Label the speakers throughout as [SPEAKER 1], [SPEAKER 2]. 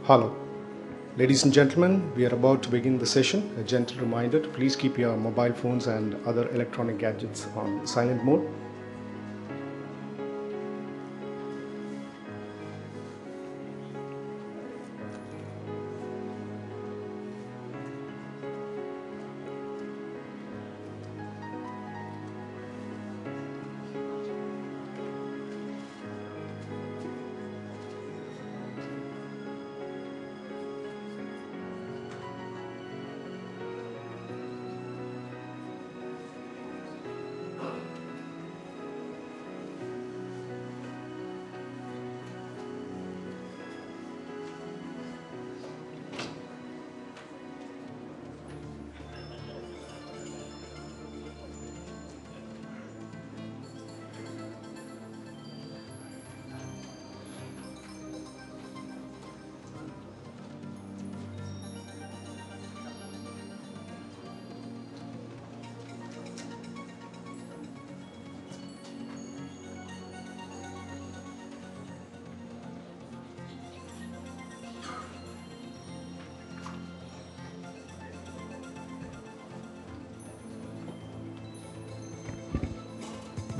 [SPEAKER 1] Hello. Ladies and gentlemen, we are about to begin the session. A gentle reminder to please keep your mobile phones and other electronic gadgets on silent mode.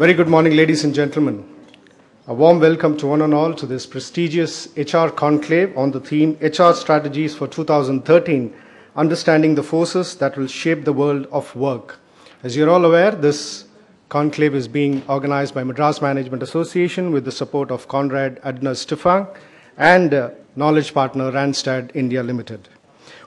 [SPEAKER 1] Very good morning, ladies and gentlemen. A warm welcome to one and all to this prestigious HR Conclave on the theme HR Strategies for 2013, Understanding the Forces that Will Shape the World of Work. As you're all aware, this conclave is being organized by Madras Management Association with the support of Conrad Adner Stiftung and knowledge partner Randstad India Limited.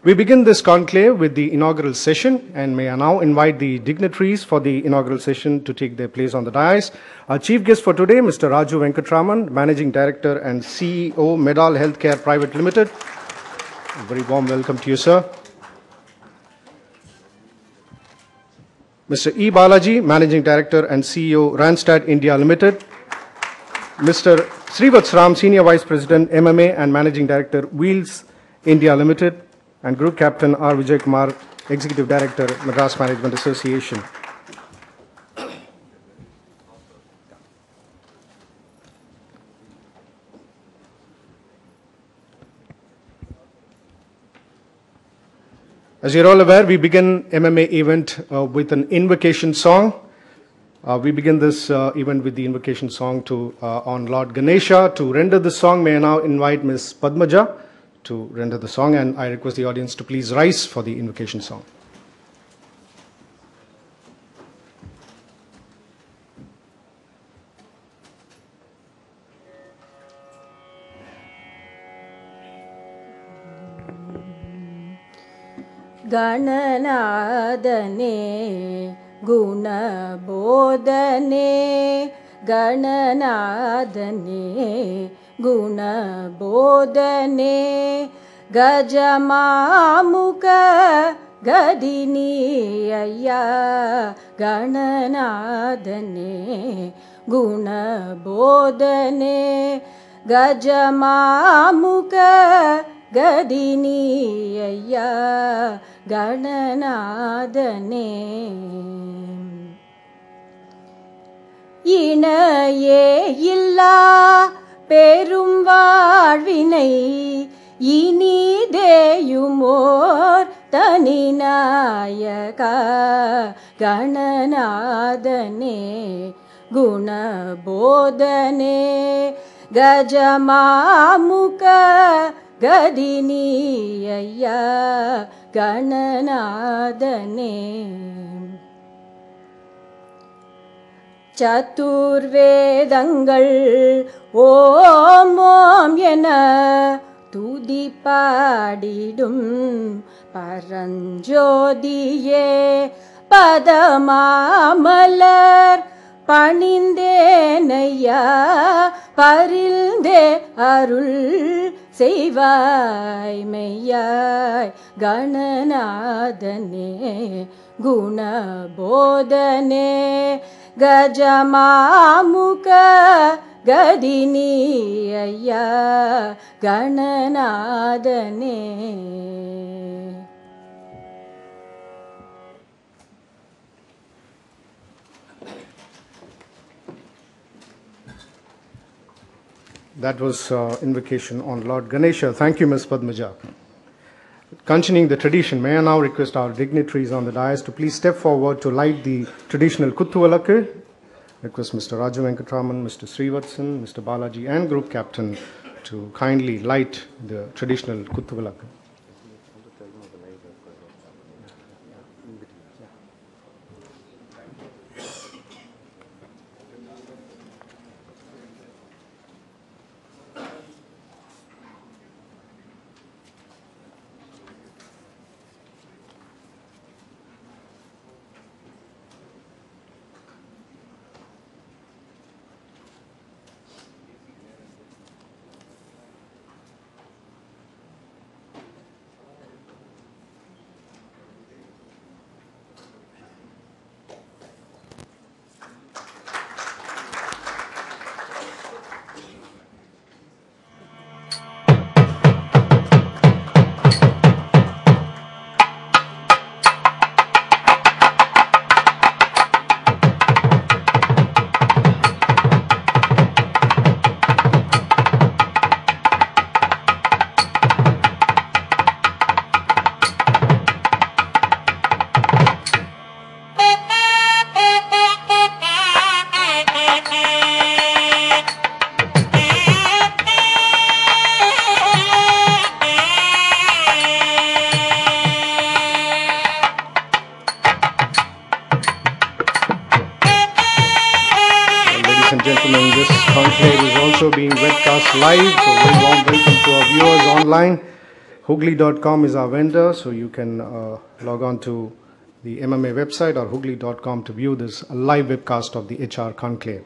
[SPEAKER 1] We begin this conclave with the inaugural session, and may I now invite the dignitaries for the inaugural session to take their place on the dais. Our chief guest for today, Mr. Raju Venkatraman, Managing Director and CEO, Medal Healthcare Private Limited. A very warm welcome to you, sir. Mr. E. Balaji, Managing Director and CEO, Randstad India Limited. Mr. Srivats Ram, Senior Vice President, MMA and Managing Director, Wheels India Limited. And Group Captain R. Vijay Kumar, Executive Director, Madras Management Association. As you're all aware, we begin MMA event with an invocation song. We begin this event with the invocation song on Lord Ganesha. To render the song, may I now invite Ms. Padmaja to render the song, and I request the audience to please rise for the invocation song.
[SPEAKER 2] Gananadane Guna Bodhane Gananadane Guna Bodhane Gajamamuka Gadini Aya Gananadane Guna Bodhane Gajamamuka Gadini Aya Gananadane Inaye illa Perum வாழ்வினை இனிதேயுமோர் தனிநாயகா கணநாதனே குணபோதனே கஜமாமுக கதினி ஐயா கணநாதனே சதுர்வேதங்கள் ஓம் ஓம் என துதி பாடிடும் பரஞ்சோதியே பதமாமலர் பணிந்தேனையா பரிந்தே அருள் செய்வாய் மெய்யாய் கணநாதனே குணபோதனே கஜமாமுக கதினி ஐயா கணநாதனே
[SPEAKER 1] That was invocation on Lord Ganesha. Thank you, Ms. Padmaja. Continuing the tradition, may I now request our dignitaries on the dais to please step forward to light the traditional Kuttuvalakku. Request Mr. Raju Venkatraman, Mr. Srivatsan, Mr. Balaji and Group Captain to kindly light the traditional Kuttuvalakku. Conclave is also being webcast live, so very warm welcome to our viewers online. Hooghly.com is our vendor, so you can log on to the MMA website or Hooghly.com to view this live webcast of the HR Conclave.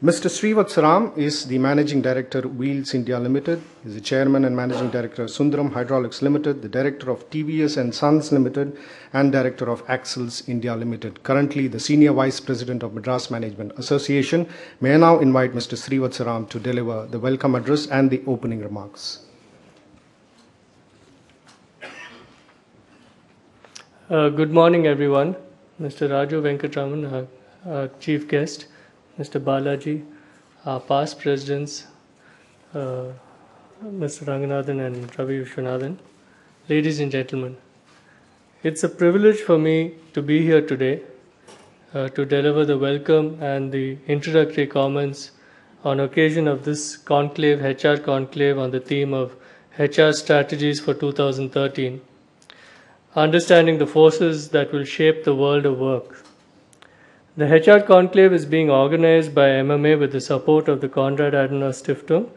[SPEAKER 1] Mr. Srivatsaram is the Managing Director, Wheels India Limited. He is the Chairman and Managing Director of Sundaram Hydraulics Limited, the Director of TVS and Sons Limited, and Director of Axles India Limited. Currently, the Senior Vice President of Madras Management Association. May I now invite Mr. Srivatsaram to deliver the welcome address and the opening remarks.
[SPEAKER 3] Good morning, everyone. Mr. Raju Venkatraman, Chief Guest. Mr. Balaji, our past presidents, Mr. Ranganathan and Ravi Vishwanathan, ladies and gentlemen, it's a privilege for me to be here today to deliver the welcome and the introductory comments on occasion of this conclave, HR conclave, on the theme of HR strategies for 2013, understanding the forces that will shape the world of work. The HR Conclave is being organized by MMA with the support of the Konrad Adenauer Stiftung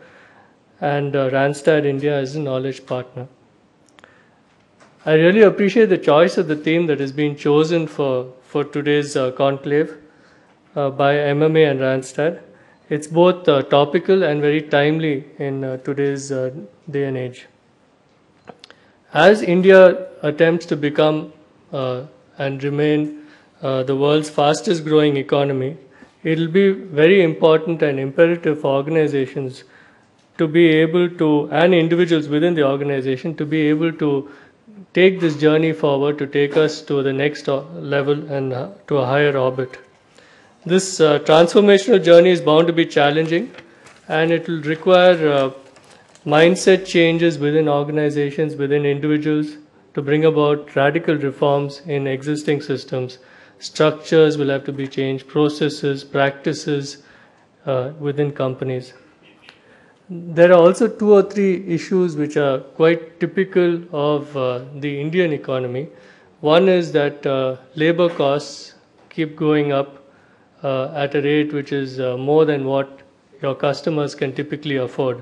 [SPEAKER 3] and Randstad India as a knowledge partner. I really appreciate the choice of the theme that has been chosen for today's conclave by MMA and Randstad. It's both topical and very timely in today's day and age. As India attempts to become and remain the world's fastest growing economy, it will be very important and imperative for organizations to be able to, and individuals within the organization, to be able to take this journey forward, to take us to the next level and to a higher orbit. This transformational journey is bound to be challenging, and it will require mindset changes within organizations, within individuals, to bring about radical reforms in existing systems. Structures will have to be changed, processes, practices within companies. There are also 2 or 3 issues which are quite typical of the Indian economy. One is that labor costs keep going up at a rate which is more than what your customers can typically afford.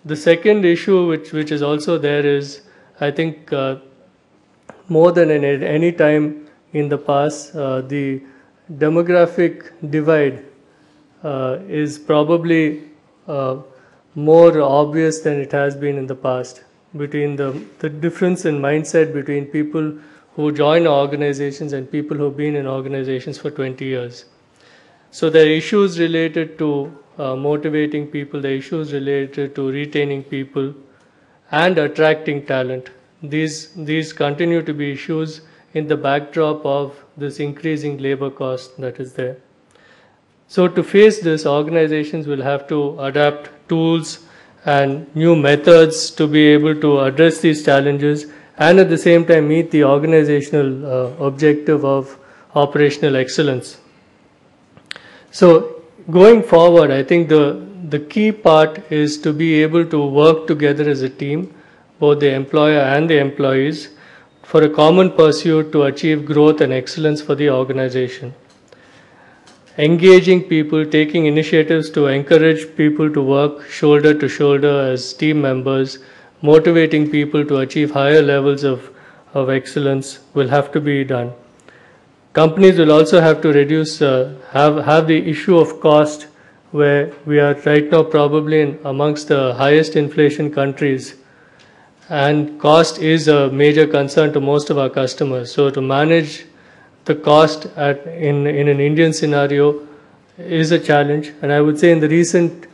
[SPEAKER 3] The second issue which is also there is, I think, more than at any time in the past, the demographic divide is probably more obvious than it has been in the past, between the difference in mindset between people who join organizations and people who have been in organizations for 20 years. So there are issues related to motivating people, there are issues related to retaining people and attracting talent. These continue to be issues in the backdrop of this increasing labor cost that is there. So to face this, organizations will have to adapt tools and new methods to be able to address these challenges and at the same time meet the organizational objective of operational excellence. So going forward, I think the key part is to be able to work together as a team, both the employer and the employees, for a common pursuit to achieve growth and excellence for the organization. Engaging people, taking initiatives to encourage people to work shoulder to shoulder as team members, motivating people to achieve higher levels of excellence will have to be done. Companies will also have to reduce, have the issue of cost, where we are right now probably amongst the highest inflation countries, and cost is a major concern to most of our customers. So to manage the cost in an Indian scenario is a challenge, and I would say in the recent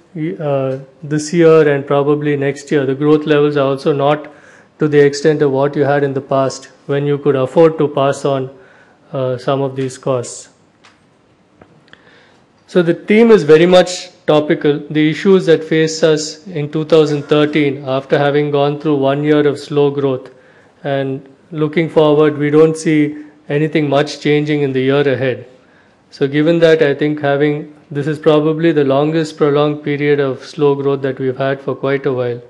[SPEAKER 3] this year and probably next year, the growth levels are also not to the extent of what you had in the past, when you could afford to pass on some of these costs. So the theme is very much topical. The issues that face us in 2013, after having gone through 1 year of slow growth, and looking forward, we don't see anything much changing in the year ahead. So given that, I think this is probably the longest prolonged period of slow growth that we've had for quite a while.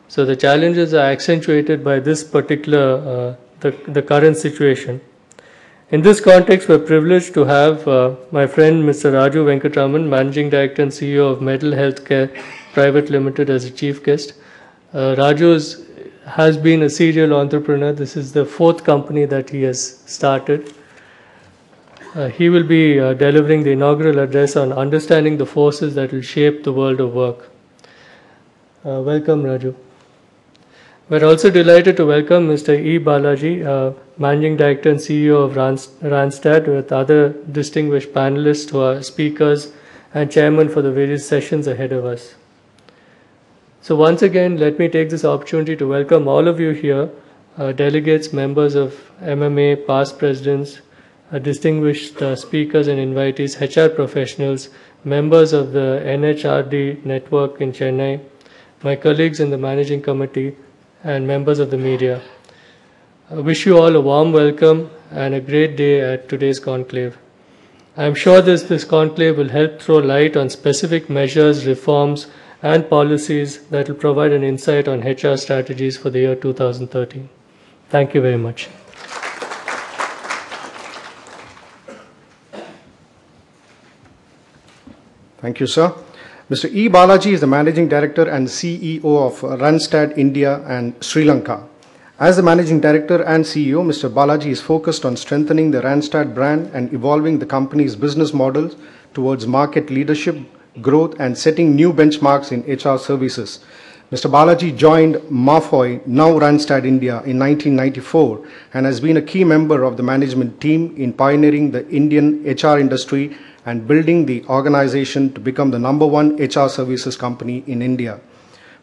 [SPEAKER 3] So the challenges are accentuated by this particular, the current situation. In this context, we're privileged to have my friend Mr. Raju Venkatraman, Managing Director and CEO of Medal Healthcare Private Limited, as a chief guest. Raju has been a serial entrepreneur. This is the 4th company that he has started. He will be delivering the inaugural address on understanding the forces that will shape the world of work. Welcome, Raju. We're also delighted to welcome Mr. E. Balaji, Managing Director and CEO of Randstad, with other distinguished panelists who are speakers and chairman for the various sessions ahead of us. So once again, let me take this opportunity to welcome all of you here, delegates, members of MMA, past presidents, distinguished speakers and invitees, HR professionals, members of the NHRD network in Chennai, my colleagues in the managing committee, and members of the media. I wish you all a warm welcome and a great day at today's conclave. I am sure this conclave will help throw light on specific measures, reforms, and policies that will provide an insight on HR strategies for the year 2013. Thank you very much.
[SPEAKER 1] Thank you, sir. Mr. E. Balaji is the Managing Director and CEO of Randstad India and Sri Lanka. As the Managing Director and CEO, Mr. Balaji is focused on strengthening the Randstad brand and evolving the company's business models towards market leadership, growth, and setting new benchmarks in HR services. Mr. Balaji joined Mafoy, now Randstad India, in 1994 and has been a key member of the management team in pioneering the Indian HR industry and building the organization to become the #1 HR services company in India.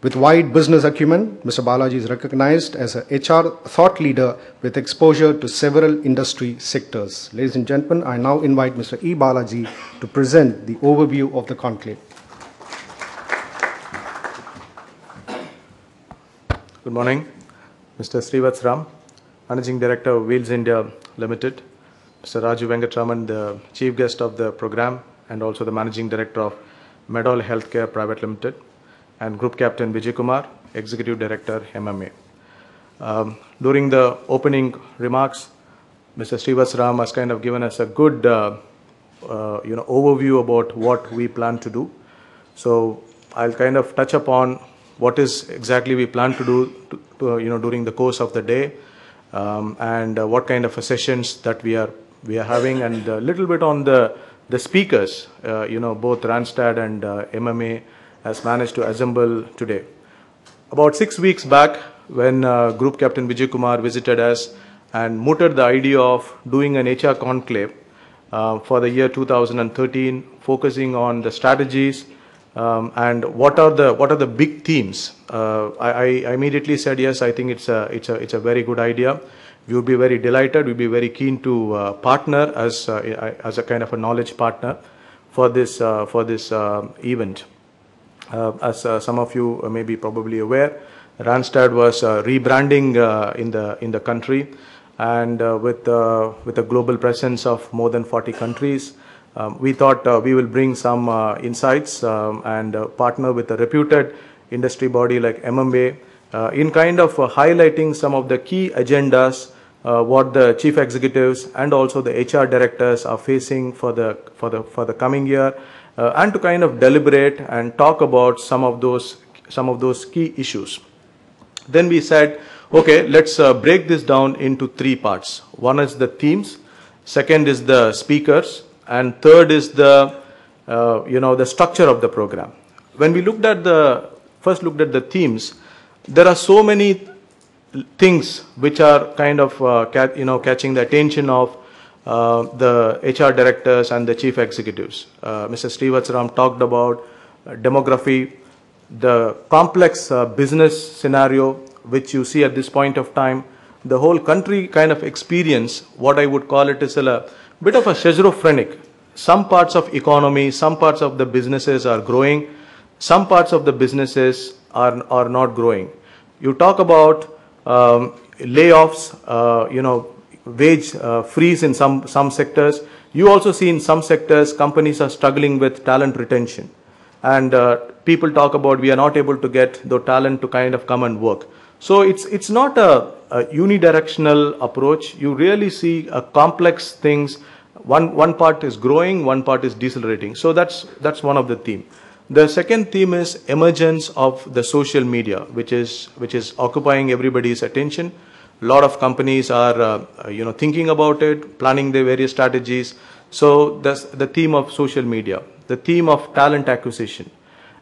[SPEAKER 1] With wide business acumen, Mr. Balaji is recognized as a HR thought leader with exposure to several industry sectors. Ladies and gentlemen, I now invite Mr. E. Balaji to present the overview of the conclave.
[SPEAKER 4] Good morning. Mr. Srivatsa Ram, Managing Director of Wheels India Limited. Mr. Raju Venkatraman, the Chief Guest of the program and also the Managing Director of Medal Healthcare Private Limited. And Group Captain Vijay Kumar, Executive Director, MMA. During the opening remarks, Mr. Srivatsa Ram has kind of given us a good overview about what we plan to do. So I'll kind of touch upon what is exactly we plan to do during the course of the day, and what kind of sessions that we are having, and a little bit on the speakers, both Randstad and MMA has managed to assemble today. About 6 weeks back, when Group Captain Vijay Kumar visited us and mooted the idea of doing an HR conclave for the year 2013, focusing on the strategies and what are the big themes. I immediately said yes. I think it's a very good idea. We would be very delighted. We'd be very keen to partner as a kind of a knowledge partner for this event. As some of you may be probably aware, Randstad was rebranding in the country, and with a global presence of more than 40 countries, we thought we will bring some insights and partner with a reputed industry body like MMA in kind of highlighting some of the key agendas what the chief executives and also the HR directors are facing for the coming year, and to kind of deliberate and talk about some of those key issues. Then we said, okay, let's break this down into three parts. One is the themes, second is the speakers, and third is the structure of the program. When we first looked at the themes, there are so many things which are kind of catching the attention of the HR directors and the chief executives. Mr. Srivatsram talked about demography, the complex business scenario which you see at this point of time. The whole country kind of experience, what I would call it, is a bit of a schizophrenic. Some parts of economy, some parts of the businesses are growing, some parts of the businesses are not growing. You talk about layoffs, wage freeze in some sectors. You also see in some sectors companies are struggling with talent retention, and people talk about we are not able to get the talent to kind of come and work. So it's not a unidirectional approach. You really see complex things. One part is growing, one part is decelerating. So that's one of the theme. The second theme is emergence of the social media, which is occupying everybody's attention. A lot of companies are thinking about it, planning their various strategies. So that's the theme of social media, the theme of talent acquisition,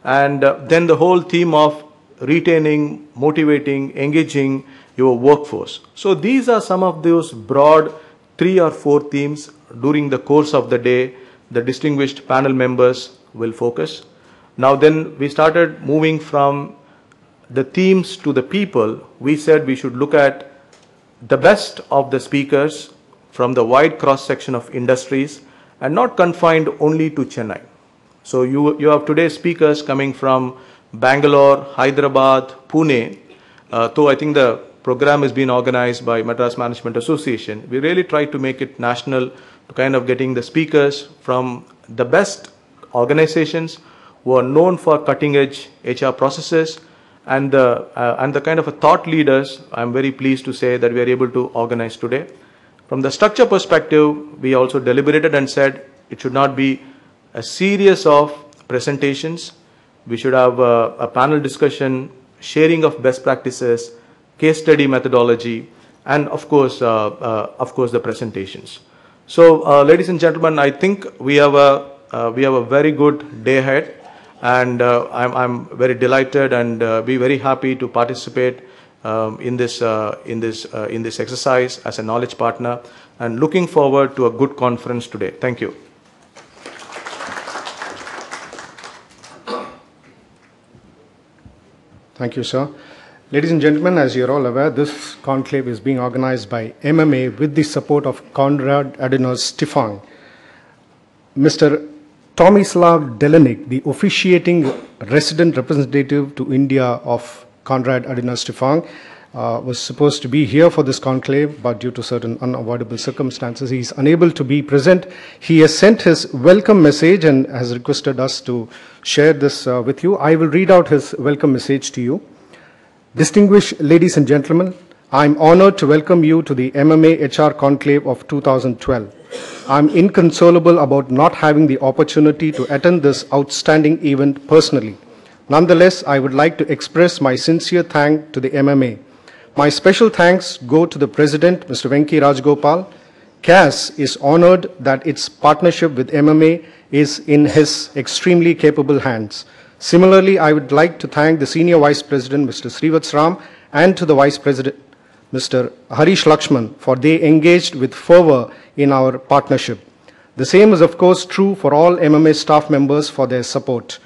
[SPEAKER 4] and then the whole theme of retaining, motivating, engaging your workforce. So these are some of those broad 3 or 4 themes. During the course of the day, the distinguished panel members will focus. Now then we started moving from the themes to the people. We said we should look at the best of the speakers from the wide cross section of industries and not confined only to Chennai. So you have today's speakers coming from Bangalore, Hyderabad, Pune. Though I think the program is being organized by Madras Management Association, we really try to make it national, to kind of getting the speakers from the best organizations who are known for cutting edge HR processes, and the kind of a thought leaders I'm very pleased to say that we are able to organize today. From the structure perspective, we also deliberated and said it should not be a series of presentations. We should have a panel discussion, sharing of best practices, case study methodology, and of course the presentations. So, ladies and gentlemen, I think we have a very good day ahead, and I'm very delighted and be very happy to participate in this exercise as a knowledge partner, and looking forward to a good conference today. Thank you.
[SPEAKER 1] Thank you, sir. Ladies and gentlemen, as you're all aware, this conclave is being organized by MMA with the support of Konrad Adenauer Stiftung. Mr. Tomislav Delenik, the officiating resident representative to India of Konrad Adenauer Stiftung, was supposed to be here for this conclave, but due to certain unavoidable circumstances, he is unable to be present. He has sent his welcome message and has requested us to share this with you. I will read out his welcome message to you. Distinguished ladies and gentlemen, I am honored to welcome you to the MMA HR Conclave of 2012. I am inconsolable about not having the opportunity to attend this outstanding event personally. Nonetheless, I would like to express my sincere thanks to the MMA. My special thanks go to the President, Mr. Venki Rajgopal. CAS is honored that its partnership with MMA is in his extremely capable hands. Similarly, I would like to thank the Senior Vice President, Mr. Srivatsram, and to the Vice President, Mr. Harish Lakshman, for they engaged with fervor in our partnership. The same is of course true for all MMA staff members for their support.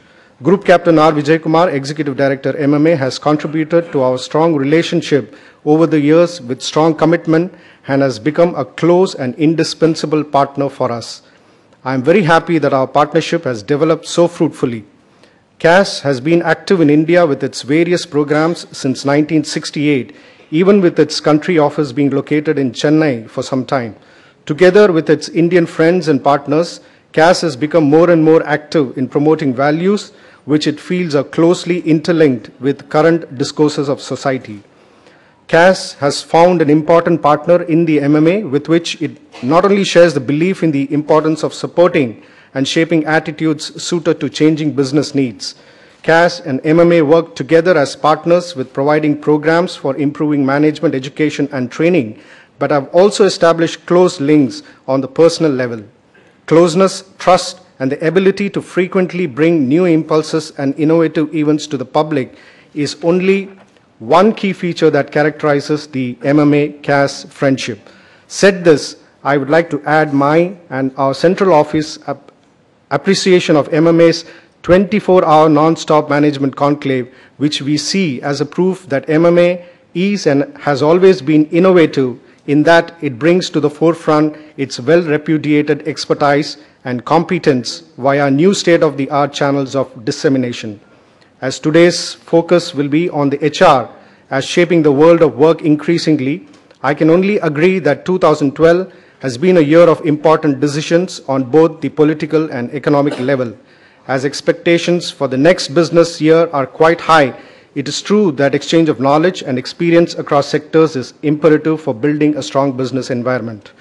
[SPEAKER 1] Group Captain R. Vijay Kumar, Executive Director MMA, has contributed to our strong relationship over the years with strong commitment and has become a close and indispensable partner for us. I am very happy that our partnership has developed so fruitfully. CAS has been active in India with its various programs since 1968, even with its country office being located in Chennai for some time. Together with its Indian friends and partners, CAS has become more and more active in promoting values which it feels are closely interlinked with current discourses of society. CAS has found an important partner in the MMA with which it not only shares the belief in the importance of supporting and shaping attitudes suited to changing business needs. CAS and MMA work together as partners with providing programs for improving management, education, and training, but have also established close links on the personal level. Closeness, trust, and the ability to frequently bring new impulses and innovative events to the public is only one key feature that characterizes the MMA-CAS friendship. Said this, I would like to add my and our central office appreciation of MMA's 24-hour non-stop management conclave, which we see as a proof that MMA is and has always been innovative in that it brings to the forefront its well-repudiated expertise and competence via new state-of-the-art channels of dissemination. As today's focus will be on the HR as shaping the world of work increasingly, I can only agree that 2012 has been a year of important decisions on both the political and economic level. As expectations for the next business year are quite high, it is true that exchange of knowledge and experience across sectors is imperative for building a strong business environment.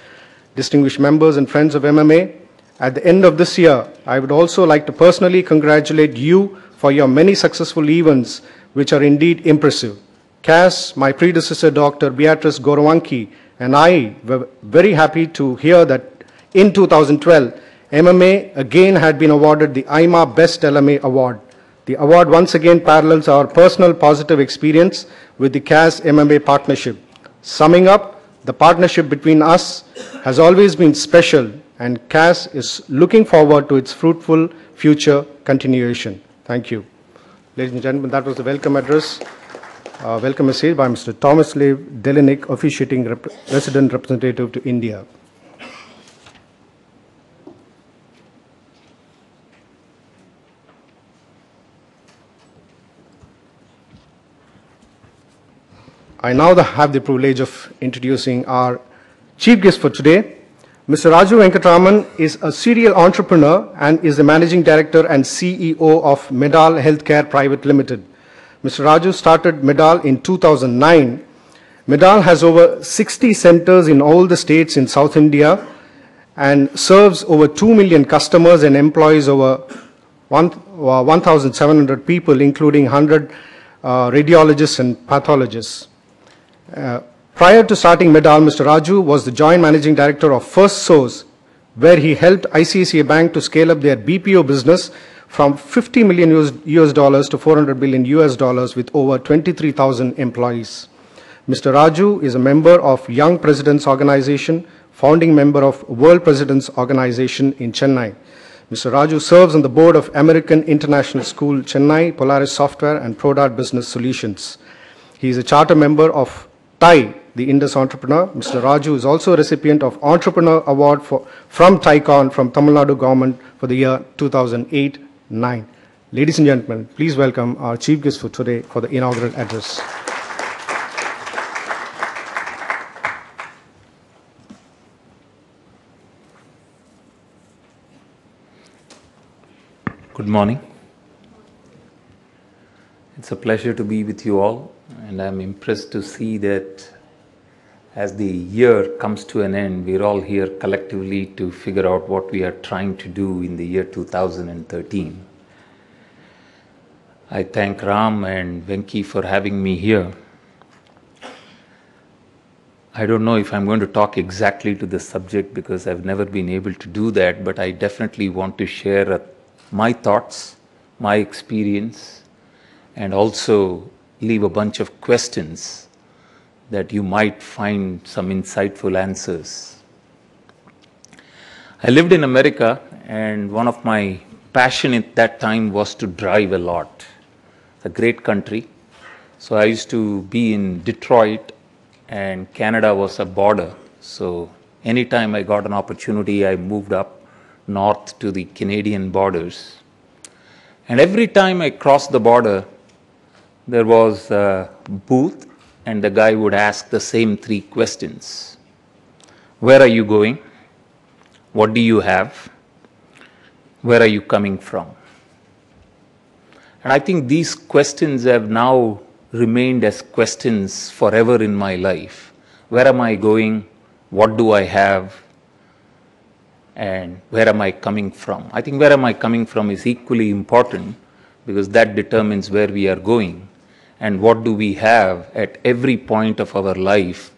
[SPEAKER 1] Distinguished members and friends of MMA, at the end of this year, I would also like to personally congratulate you for your many successful events, which are indeed impressive. CAS, my predecessor, Dr. Beatrice Gorowanki, and I were very happy to hear that in 2012, MMA again had been awarded the IMA Best LMA Award. The award once again parallels our personal positive experience with the CAS MMA partnership. Summing up, the partnership between us has always been special, and CAS is looking forward to its fruitful future continuation. Thank you. Ladies and gentlemen, that was the welcome address. Welcome message by Mr. Thomas Lev Delinik, officiating resident representative to India. I now have the privilege of introducing our chief guest for today. Mr. Raju Venkatraman is a serial entrepreneur and is the managing director and CEO of Medal Healthcare Private Limited. Mr. Raju started Medal in 2009. Medal has over 60 centers in all the states in South India and serves over 2 million customers and employs over 1,700 people, including 100 radiologists and pathologists. Prior to starting Medal, Mr. Raju was the joint managing director of First Source, where he helped ICICI Bank to scale up their BPO business from $50 million US dollars to $400 billion US dollars with over 23,000 employees. Mr. Raju is a member of Young Presidents Organization, founding member of World Presidents Organization in Chennai. Mr. Raju serves on the board of American International School, Chennai, Polaris Software, and Prodart Business Solutions. He is a charter member of TIE, the Indus Entrepreneur. Mr. Raju is also a recipient of Entrepreneur Award from TICON from Tamil Nadu government for the year 2008-9. Ladies and gentlemen, please welcome our chief guest for today for the inaugural address.
[SPEAKER 5] Good morning. It's a pleasure to be with you all, and I'm impressed to see that as the year comes to an end, we're all here collectively to figure out what we are trying to do in the year 2013. I thank Ram and Venki for having me here. I don't know if I'm going to talk exactly to the subject because I've never been able to do that, but I definitely want to share my thoughts, my experience, and also leave a bunch of questions that you might find some insightful answers. I lived in America, and one of my passion at that time was to drive a lot. It's a great country. So I used to be in Detroit, and Canada was a border. So anytime I got an opportunity, I moved up north to the Canadian borders. And every time I crossed the border, there was a booth, and the guy would ask the same three questions. Where are you going? What do you have? Where are you coming from? And I think these questions have now remained as questions forever in my life. Where am I going? What do I have? And where am I coming from? I think where am I coming from is equally important, because that determines where we are going. And what do we have at every point of our life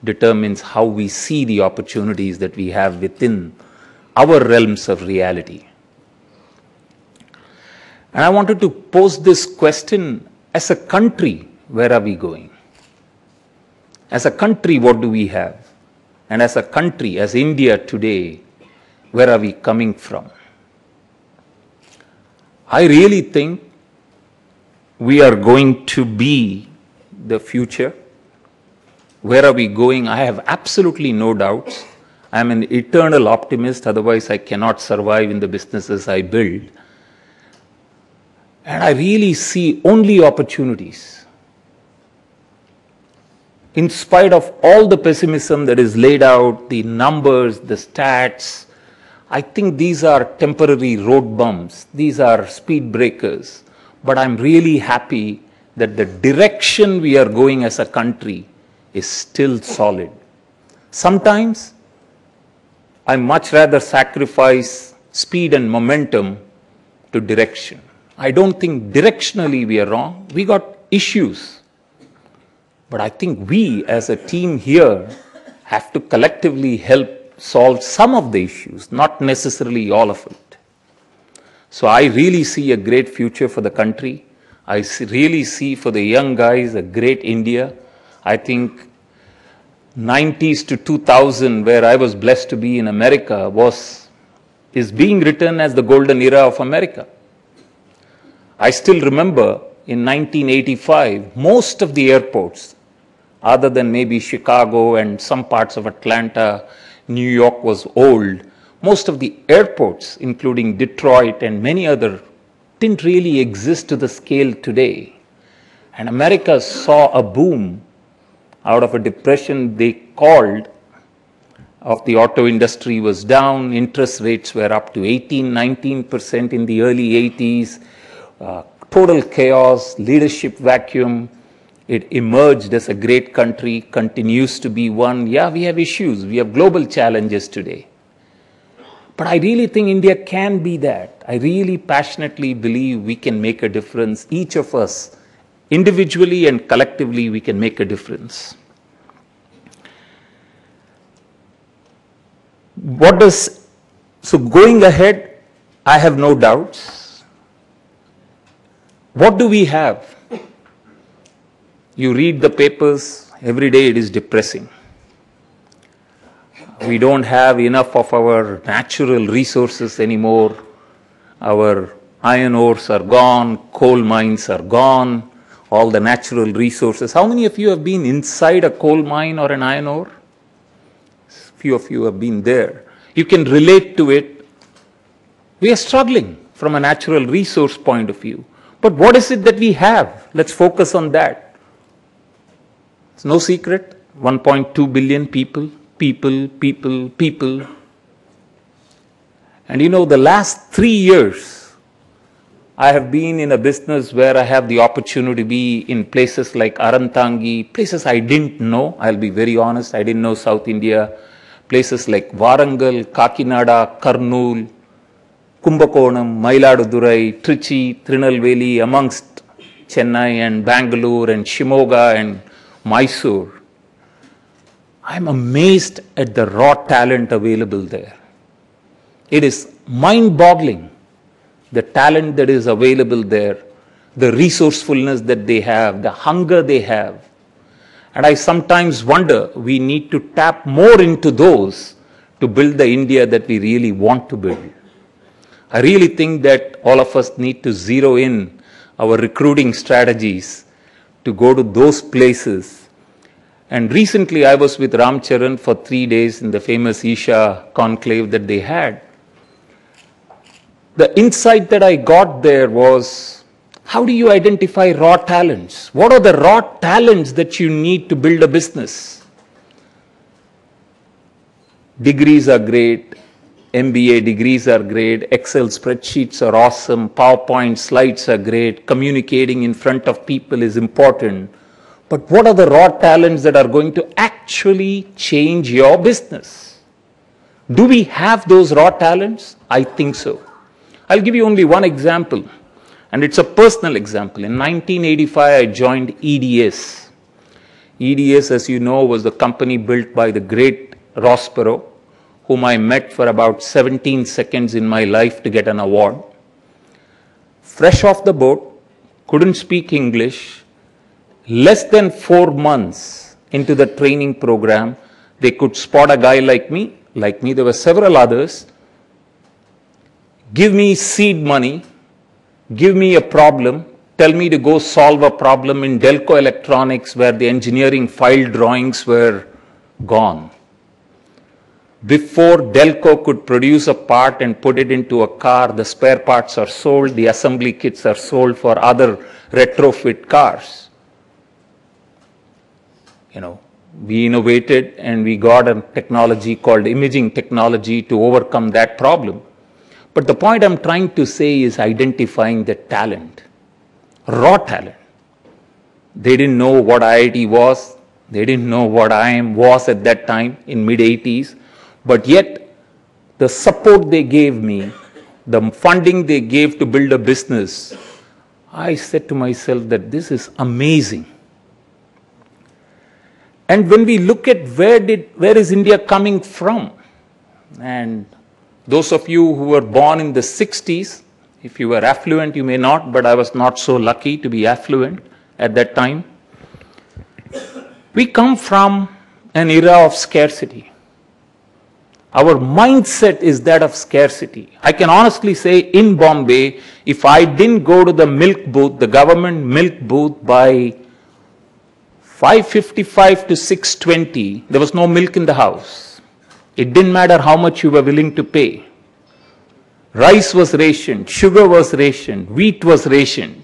[SPEAKER 5] determines how we see the opportunities that we have within our realms of reality. And I wanted to pose this question: as a country, where are we going? As a country, what do we have? And as a country, as India today, where are we coming from? I really think we are going to be the future. Where are we going? I have absolutely no doubts. I am an eternal optimist, otherwise I cannot survive in the businesses I build. And I really see only opportunities. In spite of all the pessimism that is laid out, the numbers, the stats, I think these are temporary road bumps. These are speed breakers. But I'm really happy that the direction we are going as a country is still solid. Sometimes I much rather sacrifice speed and momentum to direction. I don't think directionally we are wrong. We got issues. But I think we as a team here have to collectively help solve some of the issues, not necessarily all of it. So I really see a great future for the country. I really see for the young guys a great India. I think 90s to 2000, where I was blessed to be in America, is being written as the golden era of America. I still remember in 1985, most of the airports, other than maybe Chicago and some parts of Atlanta, New York was old. Most of the airports, including Detroit and many other, didn't really exist to the scale today. And America saw a boom out of a depression they called of the auto industry was down, interest rates were up to 18, 19% in the early 80s, total chaos, leadership vacuum. It emerged as a great country, continues to be one. Yeah, we have issues, we have global challenges today. But I really think India can be that. I really passionately believe we can make a difference. Each of us, individually and collectively, we can make a difference. So going ahead, I have no doubts. What do we have? You read the papers, every day it is depressing. We don't have enough of our natural resources anymore. Our iron ores are gone, coal mines are gone, all the natural resources. How many of you have been inside a coal mine or an iron ore? Few of you have been there. You can relate to it. We are struggling from a natural resource point of view. But what is it that we have? Let's focus on that. It's no secret, 1.2 billion people. And you know, the last 3 years, I have been in a business where I have the opportunity to be in places like Arantangi, places I didn't know. I'll be very honest, I didn't know South India. Places like Varangal, Kakinada, Kurnool, Kumbakonam, Mailadurai, Trichy, Trinalveli, amongst Chennai and Bangalore and Shimoga and Mysore. I'm amazed at the raw talent available there. It is mind-boggling, the talent that is available there, the resourcefulness that they have, the hunger they have. And I sometimes wonder, we need to tap more into those to build the India that we really want to build. I really think that all of us need to zero in our recruiting strategies to go to those places. And recently I was with Ram Charan for 3 days in the famous Isha conclave that they had. the insight that I got there was, how do you identify raw talents? What are the raw talents that you need to build a business? Degrees are great, MBA degrees are great, Excel spreadsheets are awesome, PowerPoint slides are great, communicating in front of people is important. But what are the raw talents that are going to actually change your business? Do we have those raw talents? I think so. I'll give you only one example, and it's a personal example. In 1985, I joined EDS. EDS, as you know, was the company built by the great Ross Perot, whom I met for about 17 seconds in my life to get an award. Fresh off the boat, couldn't speak English. Less than 4 months into the training program, they could spot a guy like me, there were several others, give me seed money, give me a problem, tell me to go solve a problem in Delco Electronics where the engineering file drawings were gone. Before Delco could produce a part and put it into a car, the spare parts are sold, the assembly kits are sold for other retrofit cars. We innovated and we got a technology called imaging technology to overcome that problem. But the point I'm trying to say is identifying the talent, raw talent. They didn't know what IIT was. They didn't know what IIM was at that time in mid-80s. But yet, the support they gave me, the funding they gave to build a business, I said to myself that this is amazing. And when we look at where is India coming from, and those of you who were born in the 60s, if you were affluent, you may not, but I was not so lucky to be affluent at that time. We come from an era of scarcity. Our mindset is that of scarcity. I can honestly say in Bombay, if I didn't go to the milk booth, the government milk booth by 5:55 to 6:20, there was no milk in the house. It didn't matter how much you were willing to pay. Rice was rationed, sugar was rationed, wheat was rationed.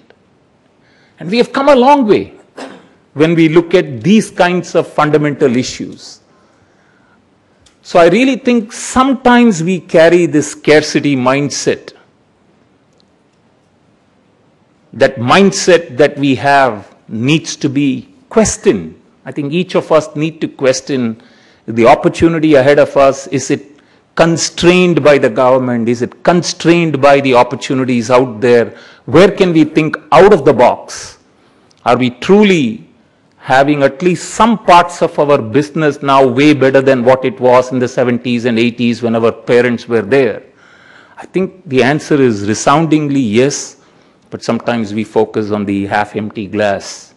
[SPEAKER 5] And we have come a long way when we look at these kinds of fundamental issues. So I really think sometimes we carry this scarcity mindset. That mindset that we have needs to be questioned. I think each of us need to question the opportunity ahead of us. Is it constrained by the government? Is it constrained by the opportunities out there? Where can we think out of the box? Are we truly having at least some parts of our business now way better than what it was in the 70s and 80s when our parents were there? I think the answer is resoundingly yes, but sometimes we focus on the half-empty glass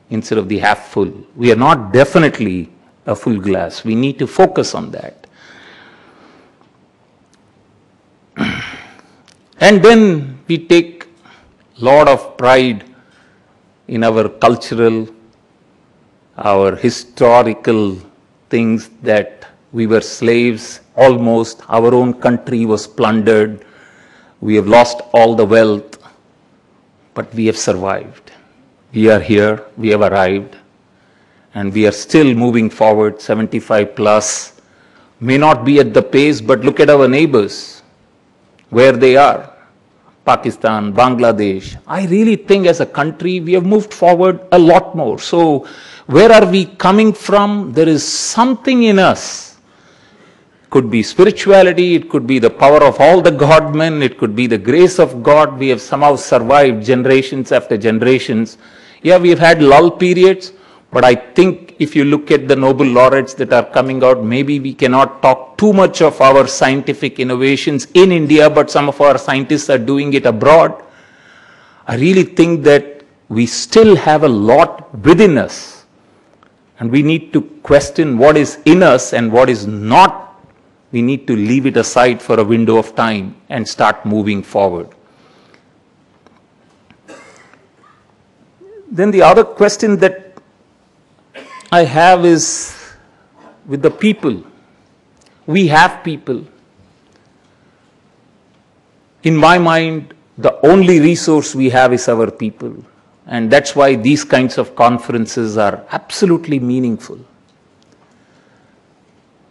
[SPEAKER 5] instead of the half full. We are not definitely a full glass. We need to focus on that. And then we take a lot of pride in our cultural, our historical things, that we were slaves almost. Our own country was plundered. We have lost all the wealth, but we have survived. We are here, we have arrived, and we are still moving forward, 75 plus. May not be at the pace, but look at our neighbors, where they are. Pakistan, Bangladesh. I really think as a country, we have moved forward a lot more. So where are we coming from? There is something in us. Could be spirituality, it could be the power of all the God-men, it could be the grace of God. We have somehow survived generations after generations. Yeah, we have had lull periods, but I think if you look at the Nobel laureates that are coming out, maybe we cannot talk too much of our scientific innovations in India, but some of our scientists are doing it abroad. I really think that we still have a lot within us, and we need to question what is in us and what is not. We need to leave it aside for a window of time and start moving forward. Then the other question that I have is with the people. We have people. In my mind, the only resource we have is our people. And that's why these kinds of conferences are absolutely meaningful.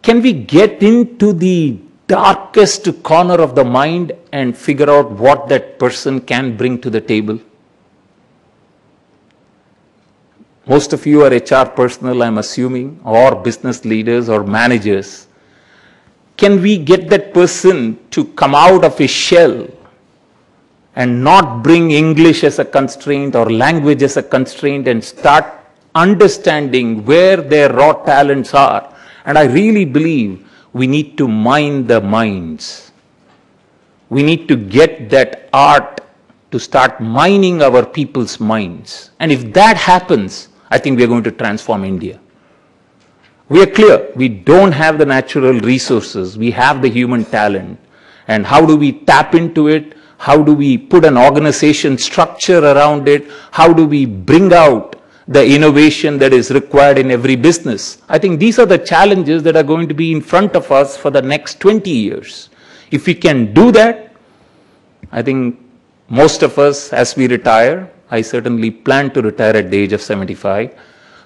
[SPEAKER 5] Can we get into the darkest corner of the mind and figure out what that person can bring to the table? Most of you are HR personnel, I'm assuming, or business leaders or managers. Can we get that person to come out of his shell and not bring English as a constraint or language as a constraint and start understanding where their raw talents are? And I really believe we need to mine the minds. We need to get that art to start mining our people's minds. And if that happens, I think we are going to transform India. We are clear, we don't have the natural resources, we have the human talent. And how do we tap into it? How do we put an organization structure around it? How do we bring out the innovation that is required in every business? I think these are the challenges that are going to be in front of us for the next 20 years. If we can do that, I think most of us, as we retire, I certainly plan to retire at the age of 75.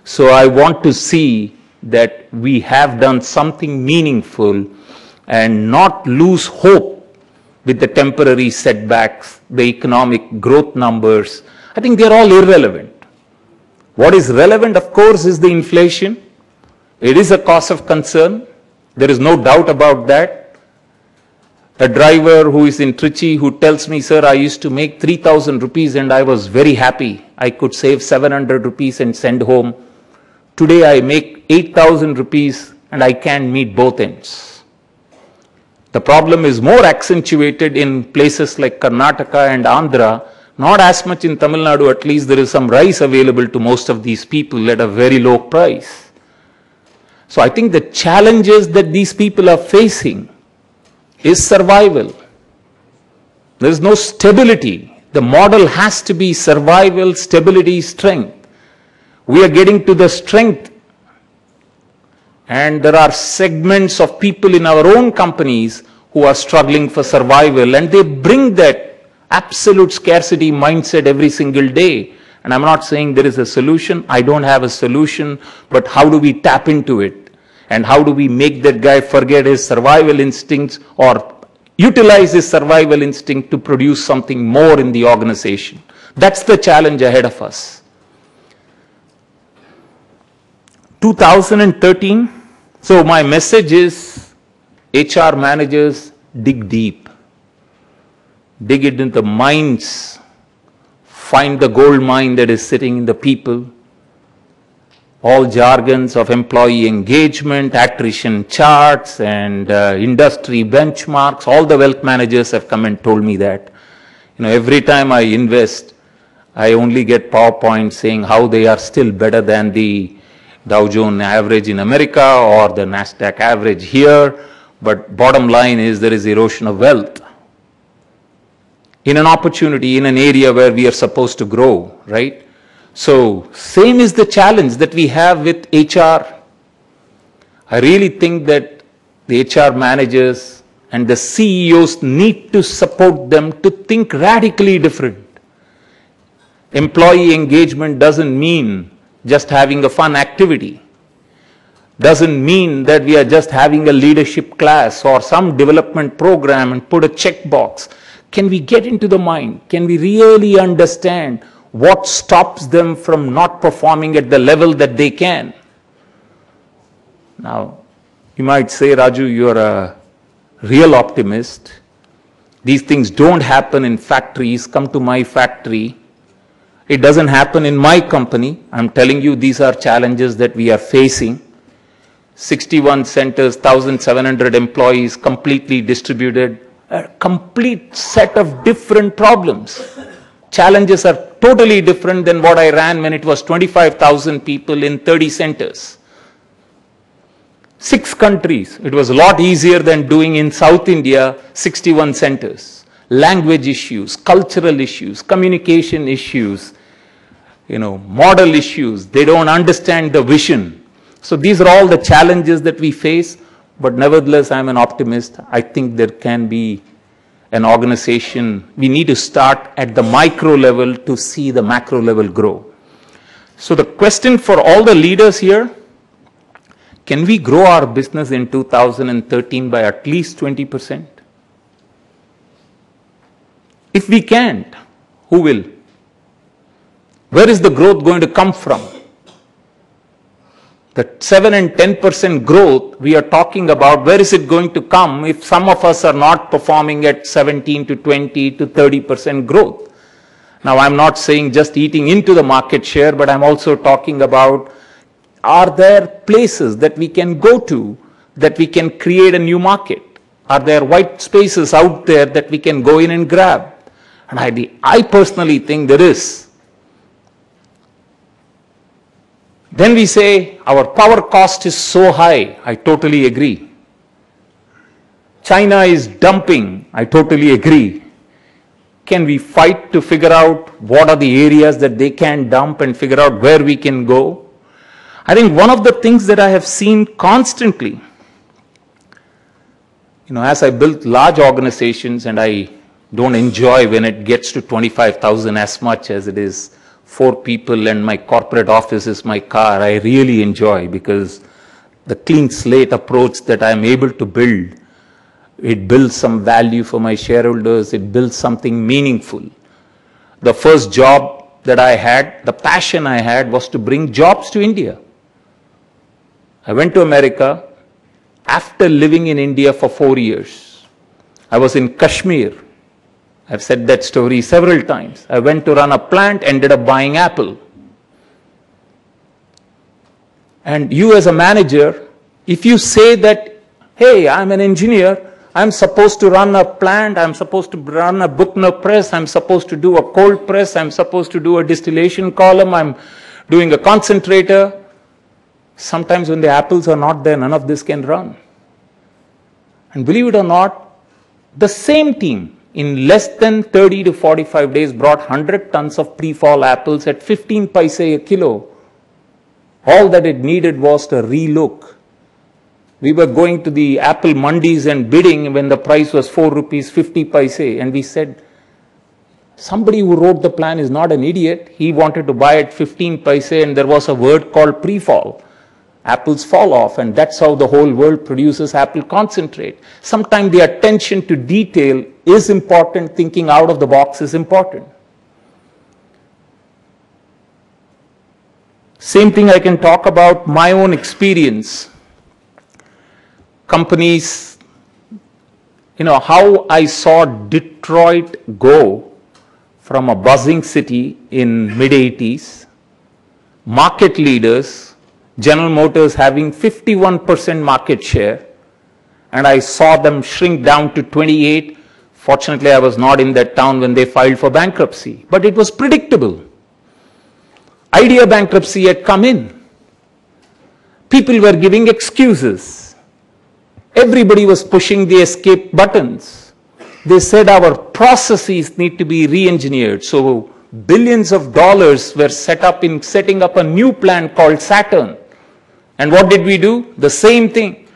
[SPEAKER 5] So I want to see that we have done something meaningful and not lose hope with the temporary setbacks, the economic growth numbers. I think they're all irrelevant. What is relevant, of course, is the inflation. It is a cause of concern. There is no doubt about that. A driver who is in Trichy who tells me, sir, I used to make 3,000 rupees and I was very happy. I could save 700 rupees and send home. Today I make 8,000 rupees and I can't meet both ends. The problem is more accentuated in places like Karnataka and Andhra. Not as much in Tamil Nadu, at least there is some rice available to most of these people at a very low price. So I think the challenges that these people are facing is survival. There is no stability. The model has to be survival, stability, strength. We are getting to the strength, and there are segments of people in our own companies who are struggling for survival, and they bring that absolute scarcity mindset every single day. And I'm not saying there is a solution. I don't have a solution, but how do we tap into it? And how do we make that guy forget his survival instincts or utilize his survival instinct to produce something more in the organization? That's the challenge ahead of us. 2013, so my message is HR managers, dig deep. Dig it into the minds. Find the gold mine that is sitting in the people. All jargons of employee engagement, attrition charts, and industry benchmarks. All the wealth managers have come and told me that. Every time I invest, I only get PowerPoint saying how they are still better than the Dow Jones average in America or the NASDAQ average here. But bottom line is there is erosion of wealth in an opportunity, in an area where we are supposed to grow, right? So, same is the challenge that we have with HR. I really think that the HR managers and the CEOs need to support them to think radically different. Employee engagement doesn't mean just having a fun activity. Doesn't mean that we are just having a leadership class or some development program and put a checkbox. Can we get into the mind? Can we really understand what stops them from not performing at the level that they can? Now, you might say, Raju, you're a real optimist. These things don't happen in factories. Come to my factory. It doesn't happen in my company. I'm telling you, these are challenges that we are facing. 61 centers, 1,700 employees, completely distributed, a complete set of different problems. Challenges are totally different than what I ran when it was 25,000 people in 30 centers. 6 countries. It was a lot easier than doing in South India, 61 centers. Language issues, cultural issues, communication issues, model issues. They don't understand the vision. So these are all the challenges that we face, but nevertheless, I'm an optimist. I think there can be an organization, we need to start at the micro level to see the macro level grow. So the question for all the leaders here, can we grow our business in 2013 by at least 20%? If we can't, who will? Where is the growth going to come from? The 7 and 10% growth we are talking about, where is it going to come if some of us are not performing at 17 to 20 to 30% growth? Now, I'm not saying just eating into the market share, but I'm also talking about, are there places that we can go to that we can create a new market? Are there white spaces out there that we can go in and grab? And I personally think there is. Then we say our power cost is so high. I totally agree. China is dumping. I totally agree. Can we fight to figure out what are the areas that they can dump and figure out where we can go? I think one of the things that I have seen constantly, as I built large organizations, and I don't enjoy when it gets to 25,000 as much as it is 4 people and my corporate office is my car. I really enjoy, because the clean slate approach that I'm able to build, it builds some value for my shareholders, it builds something meaningful. The first job that I had, the passion I had, was to bring jobs to India. I went to America after living in India for 4 years. I was in Kashmir. I've said that story several times. I went to run a plant, ended up buying Apple. And you as a manager, if you say that, hey, I'm an engineer, I'm supposed to run a plant, I'm supposed to run a Buchner press, I'm supposed to do a cold press, I'm supposed to do a distillation column, I'm doing a concentrator. Sometimes when the apples are not there, none of this can run. And believe it or not, the same team in less than 30 to 45 days brought 100 tons of pre-fall apples at 15 paise a kilo. All that it needed was to relook. We were going to the apple mandis and bidding when the price was 4 rupees 50 paise, and we said, somebody who wrote the plan is not an idiot. He wanted to buy at 15 paise, and there was a word called pre-fall. Apples fall off, and that's how the whole world produces apple concentrate. Sometimes the attention to detail is important, thinking out of the box is important. Same thing I can talk about my own experience. Companies, how I saw Detroit go from a buzzing city in mid-80s, market leaders, General Motors having 51% market share, and I saw them shrink down to 28. Fortunately, I was not in that town when they filed for bankruptcy, but it was predictable. Idea bankruptcy had come in. People were giving excuses. Everybody was pushing the escape buttons. They said our processes need to be re-engineered. So billions of dollars were set up in setting up a new plant called Saturn. And what did we do? The same thing.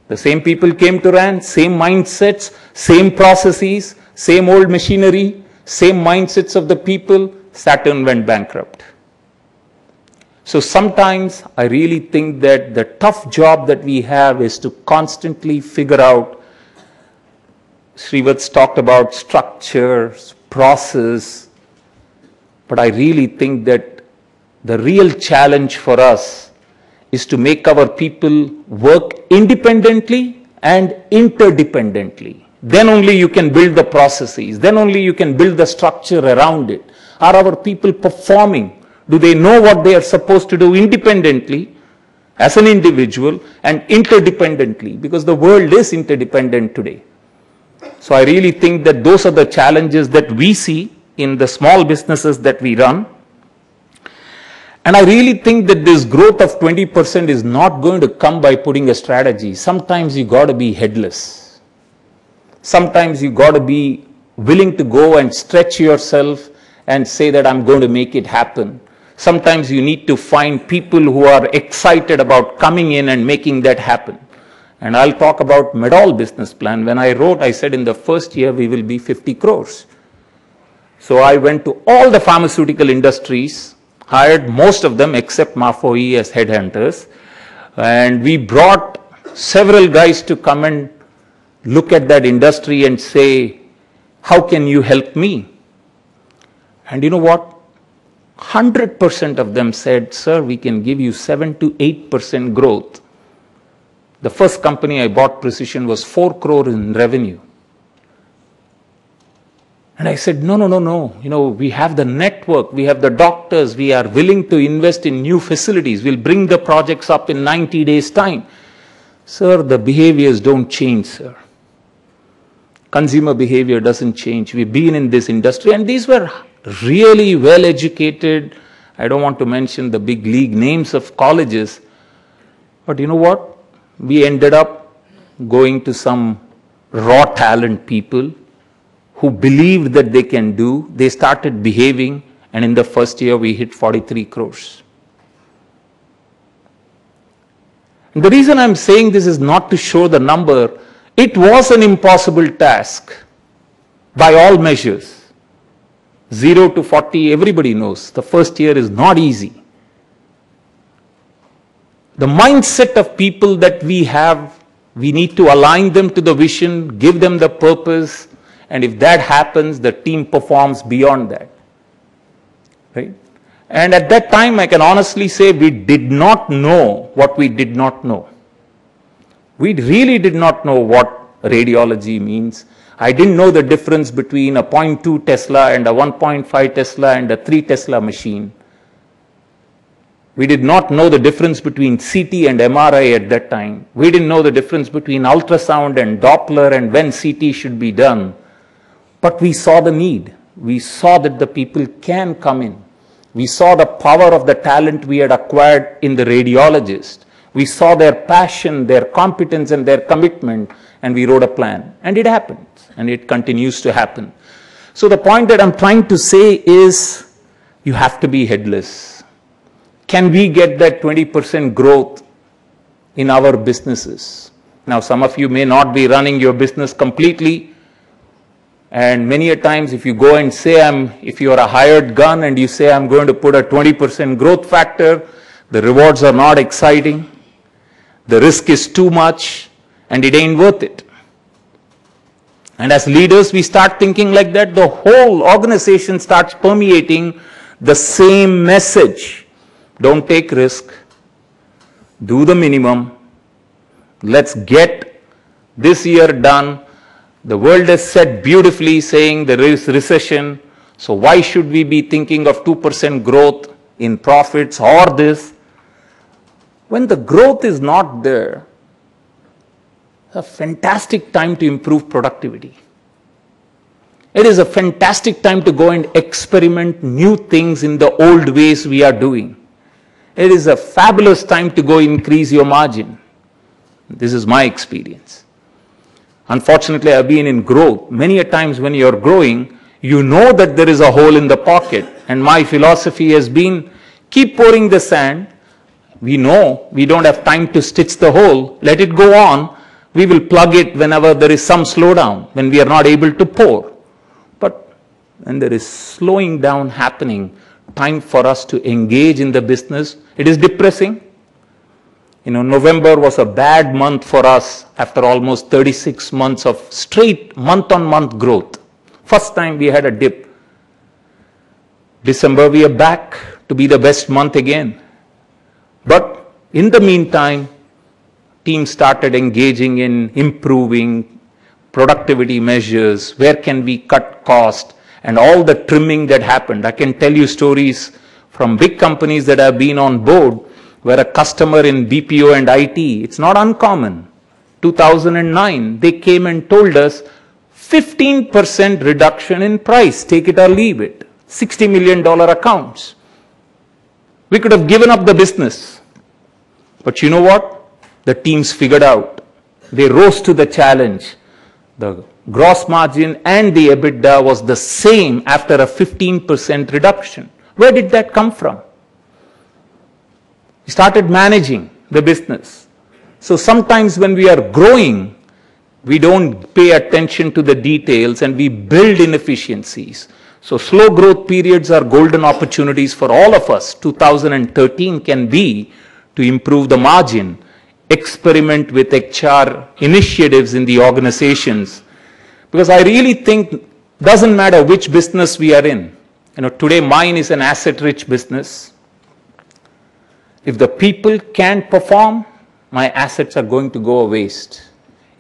[SPEAKER 5] The same people came to run, same mindsets, same processes, same old machinery, same mindsets of the people. Saturn went bankrupt. So sometimes I really think that the tough job that we have is to constantly figure out, Srivat's talked about structures, process, but I really think that the real challenge for us is to make our people work independently and interdependently. Then only you can build the processes. Then only you can build the structure around it. Are our people performing? Do they know what they are supposed to do independently as an individual and interdependently? Because the world is interdependent today. So I really think that those are the challenges that we see in the small businesses that we run. And I really think that this growth of 20% is not going to come by putting a strategy. Sometimes you got to be headless. Sometimes you got to be willing to go and stretch yourself and say that I'm going to make it happen. Sometimes you need to find people who are excited about coming in and making that happen. And I'll talk about Medall business plan. When I wrote, I said in the first year we will be 50 crores. So I went to all the pharmaceutical industries, hired most of them except Mafoe as headhunters, and we brought several guys to come and look at that industry and say, how can you help me? And you know what? 100% of them said, sir, we can give you 7 to 8% growth. The first company I bought, Precision, was 4 crore in revenue. And I said, no, no, no, no. You know, we have the network, we have the doctors, we are willing to invest in new facilities. We'll bring the projects up in 90 days' time. Sir, the behaviors don't change, sir. Consumer behavior doesn't change. We've been in this industry, and these were really well-educated. I don't want to mention the big league names of colleges. But you know what? We ended up going to some raw talent people who believed that they can do. They started behaving, and in the first year we hit 43 crores. And the reason I'm saying this is not to show the number. It was an impossible task by all measures. 0 to 40, everybody knows. The first year is not easy. The mindset of people that we have, we need to align them to the vision, give them the purpose, and if that happens, the team performs beyond that. Right? And at that time, I can honestly say we did not know what we did not know. We really did not know what radiology means. I didn't know the difference between a 0.2 Tesla and a 1.5 Tesla and a 3 Tesla machine. We did not know the difference between CT and MRI at that time. We didn't know the difference between ultrasound and Doppler and when CT should be done. But we saw the need. We saw that the people can come in. We saw the power of the talent we had acquired in the radiologist. We saw their passion, their competence, and their commitment, and we wrote a plan. And it happened, and it continues to happen. So the point that I'm trying to say is, you have to be headless. Can we get that 20% growth in our businesses? Now, some of you may not be running your business completely, and many a times if you go and say, if you're a hired gun and you say, I'm going to put a 20% growth factor, the rewards are not exciting, the risk is too much, and it ain't worth it. And as leaders, we start thinking like that, the whole organization starts permeating the same message. Don't take risk. Do the minimum. Let's get this year done. The world has said beautifully saying there is recession. So why should we be thinking of 2% growth in profits or this? When the growth is not there, a fantastic time to improve productivity. It is a fantastic time to go and experiment new things in the old ways we are doing. It is a fabulous time to go increase your margin. This is my experience. Unfortunately, I've been in growth. Many a times when you're growing, you know that there is a hole in the pocket. And my philosophy has been, keep pouring the sand. We know we don't have time to stitch the hole. Let it go on. We will plug it whenever there is some slowdown, when we are not able to pour. But when there is slowing down happening, time for us to engage in the business, it is depressing. You know, November was a bad month for us after almost 36 months of straight month-on-month growth. First time we had a dip. December we are back to be the best month again. But in the meantime, teams started engaging in improving productivity measures. Where can we cut cost? And all the trimming that happened. I can tell you stories from big companies that have been on board where a customer in BPO and IT, it's not uncommon. 2009, they came and told us 15% reduction in price, take it or leave it. $60 million accounts. We could have given up the business. But you know what? The teams figured out. They rose to the challenge. The gross margin and the EBITDA was the same after a 15% reduction. Where did that come from? We started managing the business. So sometimes when we are growing, we don't pay attention to the details and we build inefficiencies. So slow growth periods are golden opportunities for all of us. 2013 can be to improve the margin, experiment with HR initiatives in the organizations. Because I really think doesn't matter which business we are in. Today mine is an asset-rich business. If the people can't perform, my assets are going to go a waste.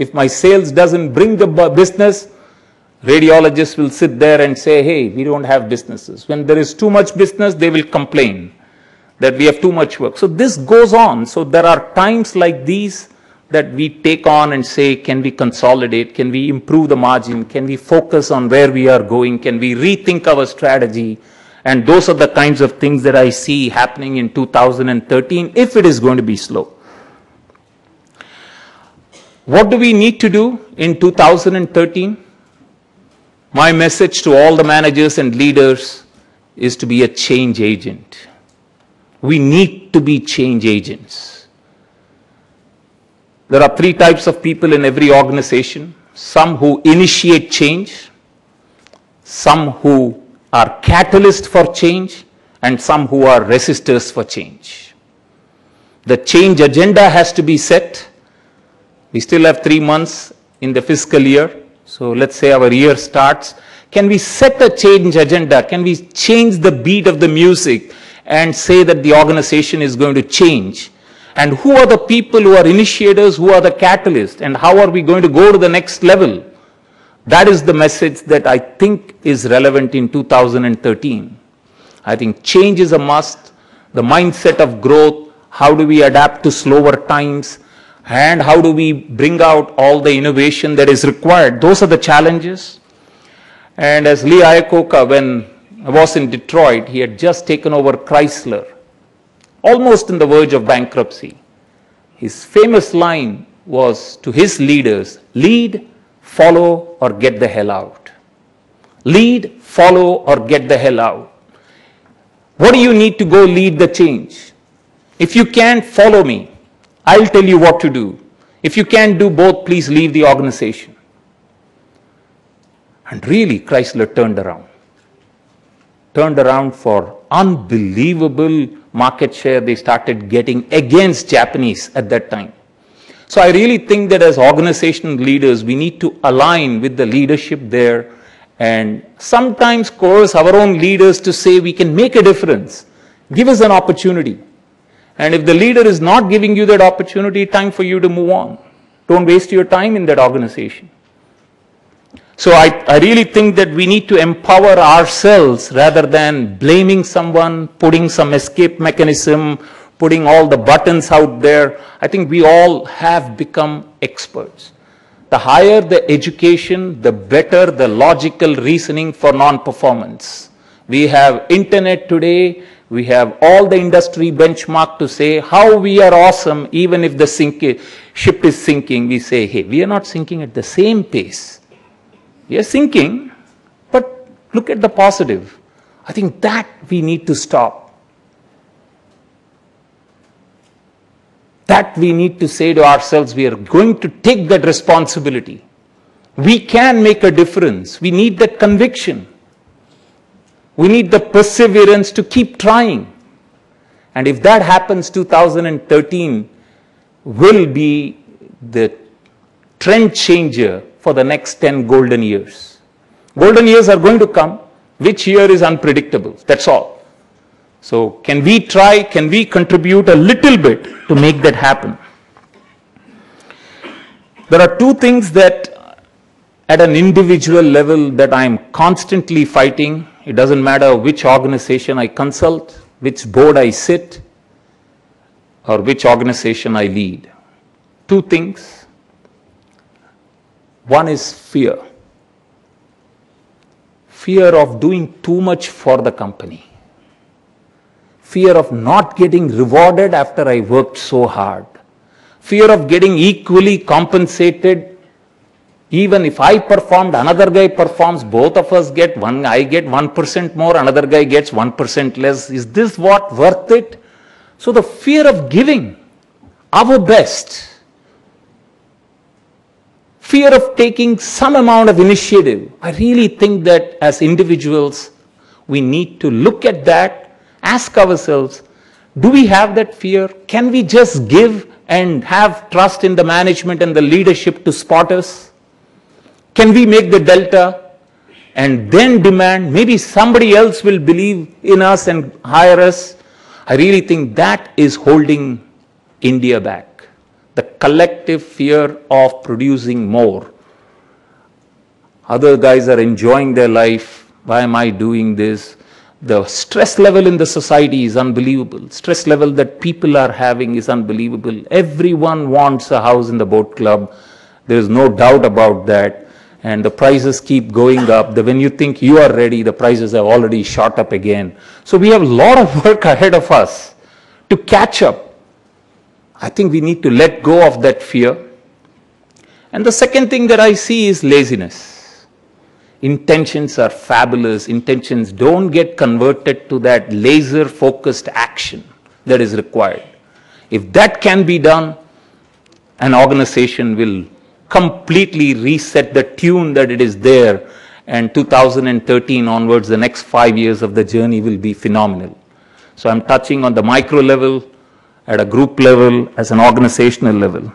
[SPEAKER 5] If my sales doesn't bring the business, radiologists will sit there and say, hey, we don't have businesses. When there is too much business, they will complain that we have too much work. So this goes on. So there are times like these that we take on and say, can we consolidate? Can we improve the margin? Can we focus on where we are going? Can we rethink our strategy? And those are the kinds of things that I see happening in 2013 if it is going to be slow. What do we need to do in 2013? My message to all the managers and leaders is to be a change agent. We need to be change agents. There are three types of people in every organization. Some who initiate change, some who are catalysts for change, and some who are resistors for change. The change agenda has to be set. We still have 3 months in the fiscal year. So let's say our year starts. Can we set a change agenda? Can we change the beat of the music and say that the organization is going to change? And who are the people who are initiators, who are the catalysts, and how are we going to go to the next level? That is the message that I think is relevant in 2013. I think change is a must. The mindset of growth, how do we adapt to slower times? And how do we bring out all the innovation that is required? Those are the challenges. And as Lee Iacocca, when I was in Detroit, he had just taken over Chrysler, almost on the verge of bankruptcy. His famous line was to his leaders, lead, follow, or get the hell out. Lead, follow, or get the hell out. What do you need to go lead the change? If you can't follow me, I'll tell you what to do. If you can't do both, please leave the organization. And really, Chrysler turned around. Turned around for unbelievable market share they started getting against Japanese at that time. So I really think that as organizational leaders, we need to align with the leadership there and sometimes coerce our own leaders to say we can make a difference. Give us an opportunity. And if the leader is not giving you that opportunity, time for you to move on. Don't waste your time in that organization. So I really think that we need to empower ourselves rather than blaming someone, putting some escape mechanism, putting all the buttons out there. I think we all have become experts. The higher the education, the better the logical reasoning for non-performance. We have internet today. We have all the industry benchmark to say how we are awesome, even if the ship is sinking. We say, hey, we are not sinking at the same pace. We are sinking, but look at the positive. I think that we need to stop. That we need to say to ourselves, we are going to take that responsibility. We can make a difference. We need that conviction. We need the perseverance to keep trying. And if that happens, 2013 will be the trend changer for the next 10 golden years. Golden years are going to come. Which year is unpredictable? That's all. So can we try, can we contribute a little bit to make that happen? There are two things that at an individual level that I'm constantly fighting. It doesn't matter which organization I consult, which board I sit, or which organization I lead. Two things. One is fear. Fear of doing too much for the company. Fear of not getting rewarded after I worked so hard. Fear of getting equally compensated. Even if I performed, another guy performs, both of us get one, I get 1% more, another guy gets 1% less. Is this what worth it? So the fear of giving our best fear of taking some amount of initiative. I really think that as individuals, we need to look at that, ask ourselves, do we have that fear? Can we just give and have trust in the management and the leadership to spot us? Can we make the delta and then demand maybe somebody else will believe in us and hire us? I really think that is holding India back. The collective fear of producing more. Other guys are enjoying their life. Why am I doing this? The stress level in the society is unbelievable. Stress level that people are having is unbelievable. Everyone wants a house in the boat club. There is no doubt about that. And the prices keep going up. When you think you are ready, the prices have already shot up again. So we have a lot of work ahead of us to catch up. I think we need to let go of that fear. And the second thing that I see is laziness. Intentions are fabulous. Intentions don't get converted to that laser-focused action that is required. If that can be done, an organization will completely reset the tune that it is there, and 2013 onwards, the next 5 years of the journey will be phenomenal. So I'm touching on the micro level, at a group level, as an organizational level.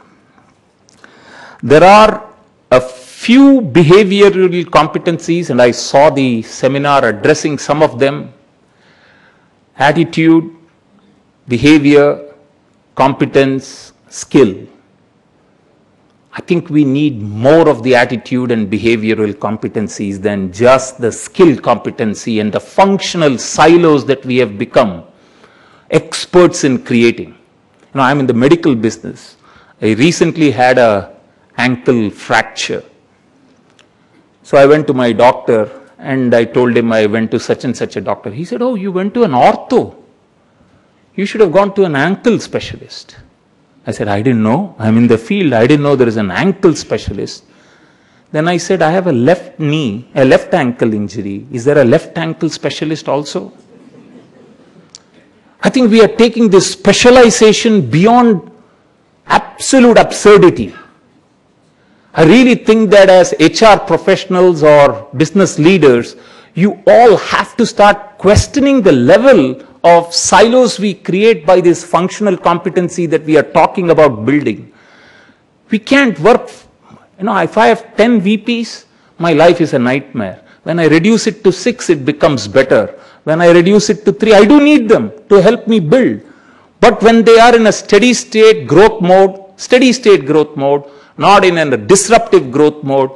[SPEAKER 5] There are a few behavioral competencies, and I saw the seminar addressing some of them. Attitude, behavior, competence, skill. I think we need more of the attitude and behavioral competencies than just the skill competency and the functional silos that we have become experts in creating. I'm in the medical business. I recently had an ankle fracture. So I went to my doctor and I told him I went to such and such a doctor. He said, "Oh, you went to an ortho. You should have gone to an ankle specialist." I said, "I didn't know. I'm in the field. I didn't know there is an ankle specialist." Then I said, "I have a left knee, a left ankle injury. Is there a left ankle specialist also?" I think we are taking this specialization beyond absolute absurdity. I really think that as HR professionals or business leaders, you all have to start questioning the level of silos we create by this functional competency that we are talking about building. We can't work, if I have 10 VPs, my life is a nightmare. When I reduce it to 6, it becomes better. When I reduce it to 3, I do need them to help me build. But when they are in a steady state growth mode, not in a disruptive growth mode,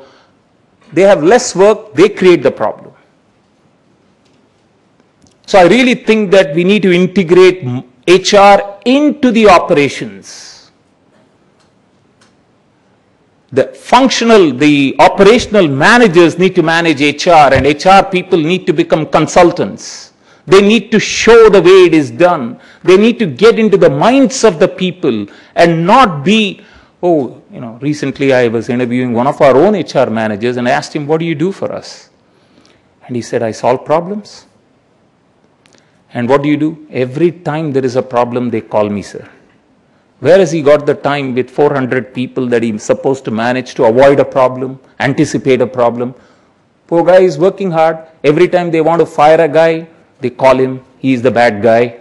[SPEAKER 5] they have less work, they create the problem. So I really think that we need to integrate HR into the operations. The operational managers need to manage HR, and HR people need to become consultants. They need to show the way it is done. They need to get into the minds of the people and not be, recently I was interviewing one of our own HR managers and I asked him, "What do you do for us?" And he said, "I solve problems." And what do you do? Every time there is a problem, they call me, sir. Where has he got the time with 400 people that he's supposed to manage to avoid a problem, anticipate a problem? Poor guy is working hard. Every time they want to fire a guy, they call him. He is the bad guy.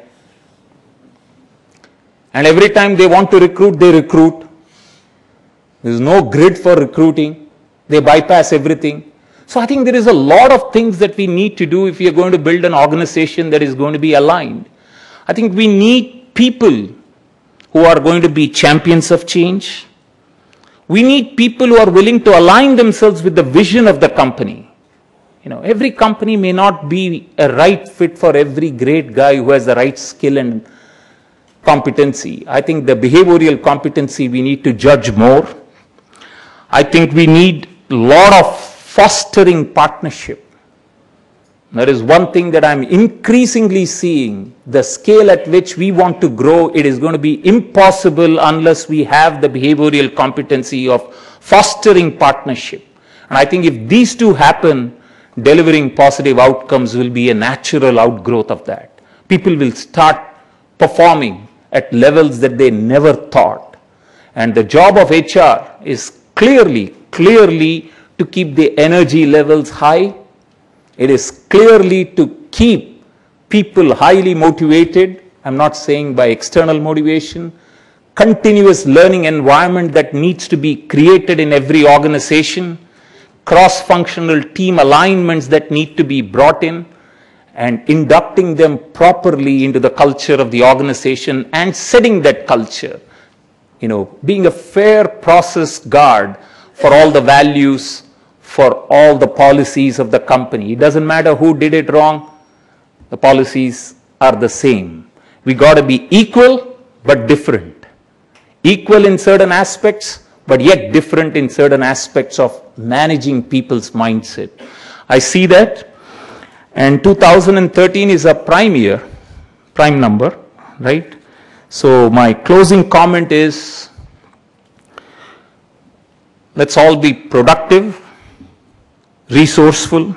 [SPEAKER 5] And every time they want to recruit, they recruit. There is no grid for recruiting. They bypass everything. So I think there is a lot of things that we need to do if we are going to build an organization that is going to be aligned. I think we need people who are going to be champions of change. We need people who are willing to align themselves with the vision of the company. Every company may not be a right fit for every great guy who has the right skill and competency. I think the behavioral competency we need to judge more. I think we need a lot of fostering partnership. There is one thing that I'm increasingly seeing, the scale at which we want to grow, it is going to be impossible unless we have the behavioral competency of fostering partnership. And I think if these two happen, delivering positive outcomes will be a natural outgrowth of that. People will start performing at levels that they never thought. And the job of HR is clearly to keep the energy levels high. It is clearly to keep people highly motivated. I'm not saying by external motivation. Continuous learning environment that needs to be created in every organization. Cross-functional team alignments that need to be brought in, and inducting them properly into the culture of the organization and setting that culture. You know, being a fair process guard for all the values, for all the policies of the company. It doesn't matter who did it wrong, the policies are the same. We got to be equal but different. Equal in certain aspects, but yet different in certain aspects of managing people's mindset. I see that. And 2013 is a prime year, prime number, right? So my closing comment is, let's all be productive, resourceful,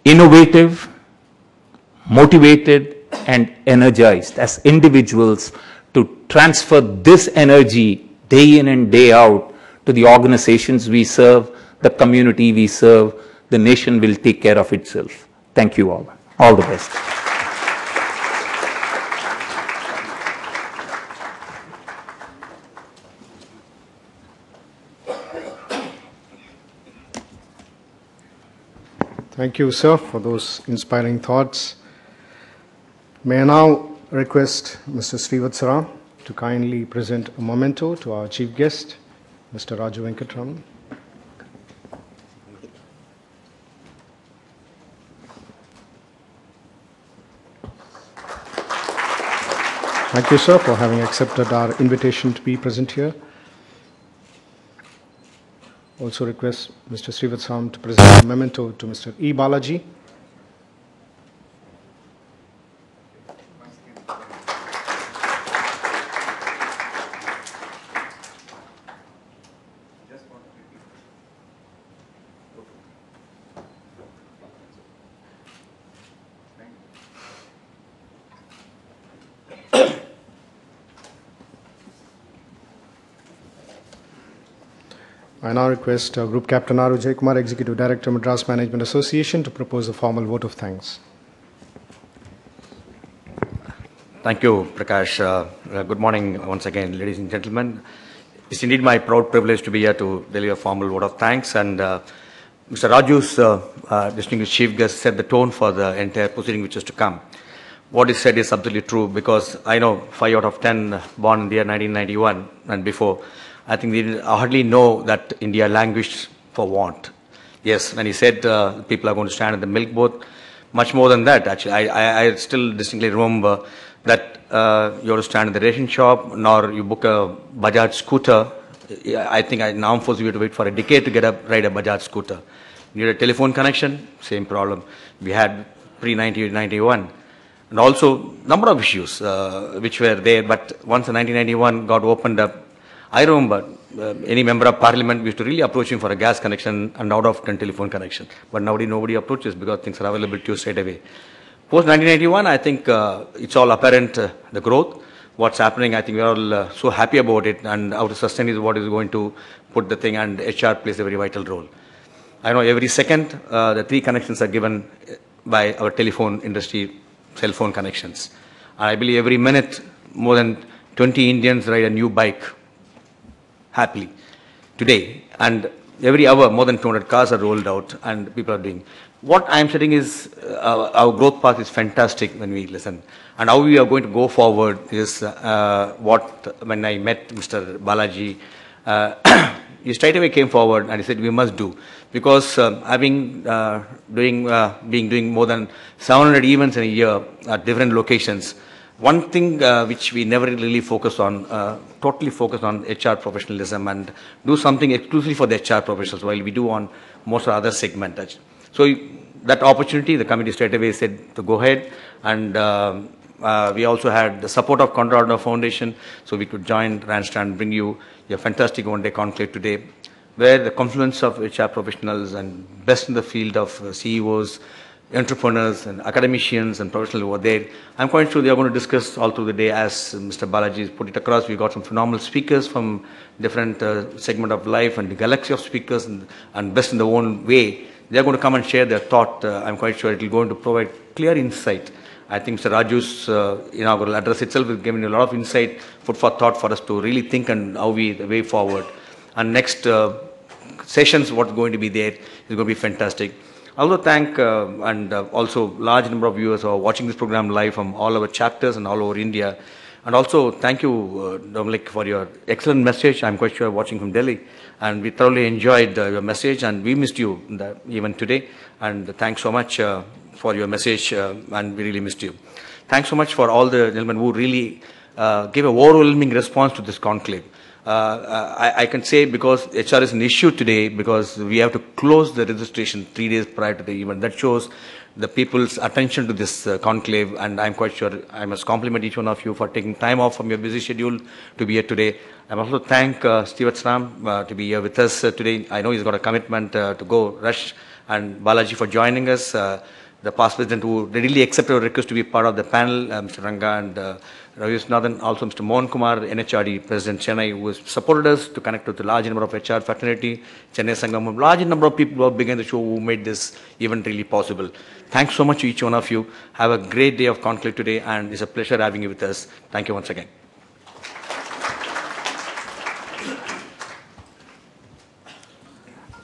[SPEAKER 5] innovative, motivated, and energized as individuals to transfer this energy day in and day out to the organizations we serve, the community we serve. The nation will take care of itself. Thank you all. All the best.
[SPEAKER 1] Thank you, sir, for those inspiring thoughts. May I now request Mr. Srivatsaram to kindly present a memento to our chief guest, Mr. Raju Venkatraman. Thank you, sir, for having accepted our invitation to be present here. Also request Mr. Srivatsaram to present a memento to Mr. E. Balaji. I now request Group Captain R. Vijay Kumar, Executive Director, Madras Management Association, to propose a formal vote of thanks.
[SPEAKER 6] Thank you, Prakash. Good morning once again, ladies and gentlemen. It's indeed my proud privilege to be here to deliver a formal vote of thanks. And Mr. Raju's distinguished chief guest set the tone for the entire proceeding which is to come. What he said is absolutely true, because I know 5 out of 10 born in the year 1991 and before, I think they hardly know that India languished for want. Yes, when he said people are going to stand in the milk boat, much more than that, actually. I still distinctly remember that you have to stand in the ration shop, nor you book a Bajaj scooter. I think in armed forces you have to wait for a decade to ride a Bajaj scooter. You need a telephone connection, same problem we had pre-1991. And also, number of issues which were there, but once the 1991 got opened up, I remember any member of parliament used to really approach him for a gas connection and out of 10 telephone connection. But nowadays nobody approaches because things are available to you straight away. Post 1991, I think it's all apparent, the growth. What's happening, I think we're all so happy about it, and how to sustain is what is going to put the thing, and HR plays a very vital role. I know every second the 3 connections are given by our telephone industry, cell phone connections. And I believe every minute more than 20 Indians ride a new bike happily today, and every hour more than 200 cars are rolled out and people are doing. What I am saying is our growth path is fantastic when we listen, and how we are going to go forward is what, when I met Mr. Balaji, he straight away came forward and he said we must do, because having doing more than 700 events in a year at different locations, one thing which we never really focus on, totally focus on HR professionalism and do something exclusively for the HR professionals, while we do on most of the other segments. So that opportunity, the committee straight away said to go ahead, and we also had the support of Conrad Foundation, so we could join Randstad and bring you a fantastic one-day conclave today, where the confluence of HR professionals and best in the field of CEOs, entrepreneurs and academicians and professionals over there. I'm quite sure they are going to discuss all through the day as Mr. Balaji has put it across. We've got some phenomenal speakers from different segment of life and the galaxy of speakers and best in their own way. They're going to come and share their thought. I'm quite sure it will going to provide clear insight. I think Mr. Raju's inaugural address itself has given a lot of insight, food for thought for us to really think and how the way forward. And next sessions, what's going to be there is going to be fantastic. I also thank and also large number of viewers who are watching this program live from all our chapters and all over India. And also thank you, Dominic, for your excellent message. I'm quite sure you're watching from Delhi. And we thoroughly enjoyed your message, and we missed you even today. And thanks so much for your message, and we really missed you. Thanks so much for all the gentlemen who really gave an overwhelming response to this conclave. I can say because HR is an issue today because we have to close the registration 3 days prior to the event. That shows the people's attention to this conclave, and I'm quite sure I must compliment each one of you for taking time off from your busy schedule to be here today. I also thank Steve Ram to be here with us today. I know he's got a commitment to go rush, and Balaji for joining us. The past president who readily accepted our request to be part of the panel, Mr. Ranga and Ravi Nathan, also Mr. Mohan Kumar, NHRD President Chennai, who has supported us to connect with a large number of HR fraternity, Chennai Sangam, large number of people who have begun the show who made this event really possible. Thanks so much to each one of you. Have a great day of conclave today, and it's a pleasure having you with us. Thank you once again.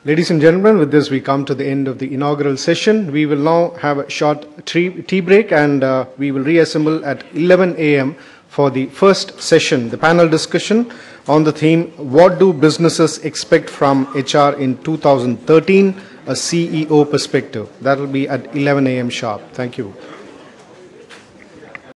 [SPEAKER 1] Ladies and gentlemen, with this we come to the end of the inaugural session. We will now have a short tea break, and we will reassemble at 11 a.m. for the first session, the panel discussion on the theme, What do businesses expect from HR in 2013, a CEO perspective. That will be at 11 a.m. sharp. Thank you.